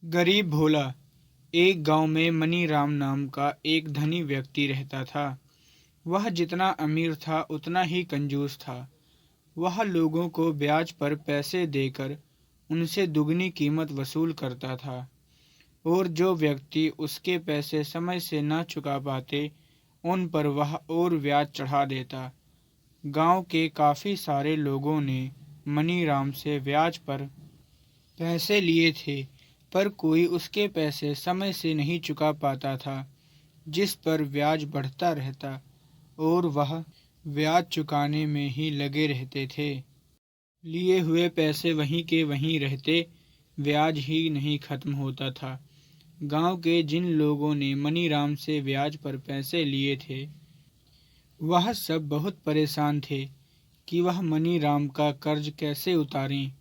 गरीब भोला। एक गांव में मनीराम नाम का एक धनी व्यक्ति रहता था। वह जितना अमीर था उतना ही कंजूस था। वह लोगों को ब्याज पर पैसे देकर उनसे दुगनी कीमत वसूल करता था और जो व्यक्ति उसके पैसे समय से न चुका पाते उन पर वह और ब्याज चढ़ा देता। गांव के काफ़ी सारे लोगों ने मनीराम से ब्याज पर पैसे लिए थे, पर कोई उसके पैसे समय से नहीं चुका पाता था, जिस पर ब्याज बढ़ता रहता और वह ब्याज चुकाने में ही लगे रहते थे। लिए हुए पैसे वहीं के वहीं रहते, ब्याज ही नहीं खत्म होता था। गांव के जिन लोगों ने मनीराम से ब्याज पर पैसे लिए थे, वह सब बहुत परेशान थे कि वह मनीराम का कर्ज कैसे उतारें।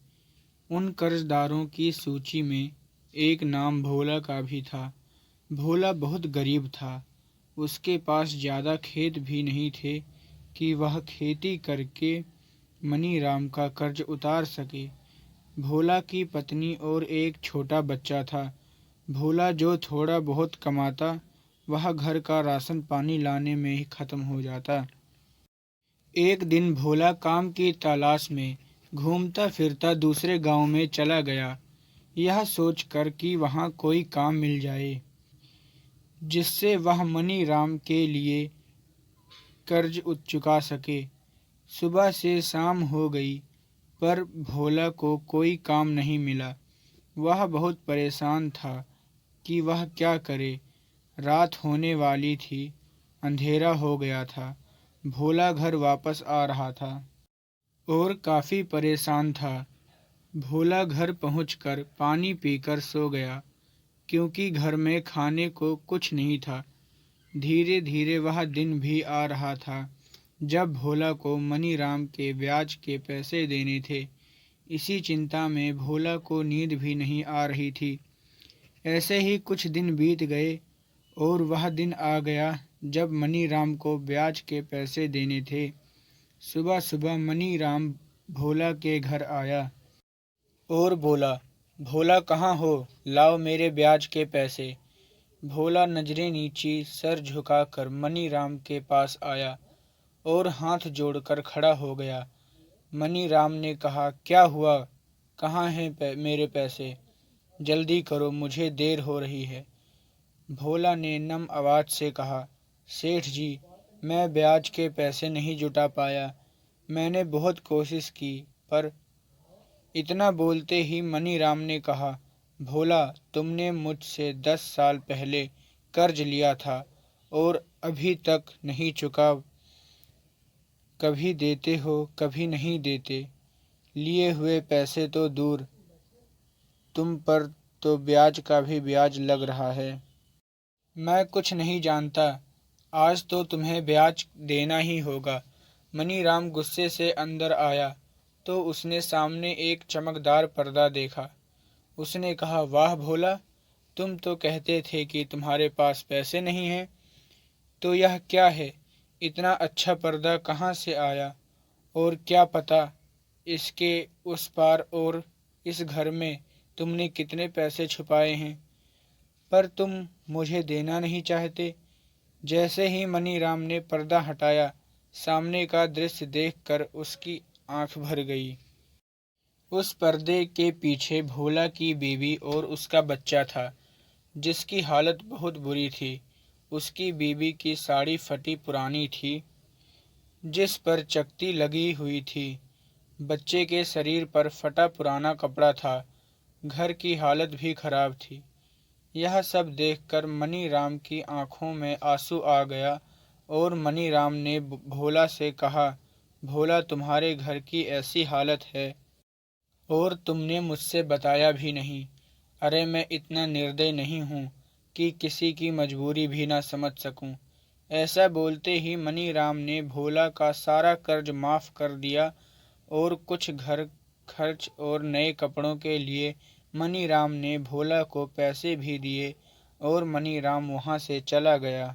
उन कर्जदारों की सूची में एक नाम भोला का भी था। भोला बहुत गरीब था। उसके पास ज़्यादा खेत भी नहीं थे कि वह खेती करके मनीराम का कर्ज उतार सके। भोला की पत्नी और एक छोटा बच्चा था। भोला जो थोड़ा बहुत कमाता वह घर का राशन पानी लाने में ही खत्म हो जाता। एक दिन भोला काम की तलाश में घूमता फिरता दूसरे गांव में चला गया, यह सोचकर कि वहां कोई काम मिल जाए जिससे वह मनीराम के लिए कर्ज चुका सके। सुबह से शाम हो गई, पर भोला को कोई काम नहीं मिला। वह बहुत परेशान था कि वह क्या करे। रात होने वाली थी, अंधेरा हो गया था। भोला घर वापस आ रहा था और काफ़ी परेशान था। भोला घर पहुंचकर पानी पीकर सो गया, क्योंकि घर में खाने को कुछ नहीं था। धीरे धीरे वह दिन भी आ रहा था जब भोला को मनीराम के ब्याज के पैसे देने थे। इसी चिंता में भोला को नींद भी नहीं आ रही थी। ऐसे ही कुछ दिन बीत गए और वह दिन आ गया जब मनीराम को ब्याज के पैसे देने थे। सुबह सुबह मनीराम भोला के घर आया और बोला, भोला कहाँ हो, लाओ मेरे ब्याज के पैसे। भोला नजरें नीची सर झुकाकर मनीराम के पास आया और हाथ जोड़कर खड़ा हो गया। मनीराम ने कहा, क्या हुआ, कहाँ हैं मेरे पैसे? जल्दी करो, मुझे देर हो रही है। भोला ने नम आवाज से कहा, सेठ जी, मैं ब्याज के पैसे नहीं जुटा पाया। मैंने बहुत कोशिश की, पर इतना बोलते ही मनीराम ने कहा, भोला, तुमने मुझसे 10 साल पहले कर्ज लिया था और अभी तक नहीं चुका। कभी देते हो, कभी नहीं देते। लिए हुए पैसे तो दूर, तुम पर तो ब्याज का भी ब्याज लग रहा है। मैं कुछ नहीं जानता, आज तो तुम्हें ब्याज देना ही होगा। मनीराम गुस्से से अंदर आया तो उसने सामने एक चमकदार पर्दा देखा। उसने कहा, वाह भोला, तुम तो कहते थे कि तुम्हारे पास पैसे नहीं हैं, तो यह क्या है? इतना अच्छा पर्दा कहाँ से आया? और क्या पता इसके उस पार और इस घर में तुमने कितने पैसे छुपाए हैं, पर तुम मुझे देना नहीं चाहते। जैसे ही मनीराम ने पर्दा हटाया, सामने का दृश्य देखकर उसकी आंख भर गई। उस पर्दे के पीछे भोला की बीवी और उसका बच्चा था, जिसकी हालत बहुत बुरी थी। उसकी बीवी की साड़ी फटी पुरानी थी, जिस पर चकती लगी हुई थी। बच्चे के शरीर पर फटा पुराना कपड़ा था। घर की हालत भी खराब थी। यह सब देखकर मनीराम की आंखों में आंसू आ गया और मनीराम ने भोला से कहा, भोला, तुम्हारे घर की ऐसी हालत है और तुमने मुझसे बताया भी नहीं। अरे मैं इतना निर्दयी नहीं हूँ कि किसी की मजबूरी भी ना समझ सकूँ। ऐसा बोलते ही मनीराम ने भोला का सारा कर्ज माफ़ कर दिया और कुछ घर खर्च और नए कपड़ों के लिए मनीराम ने भोला को पैसे भी दिए और मनीराम वहाँ से चला गया।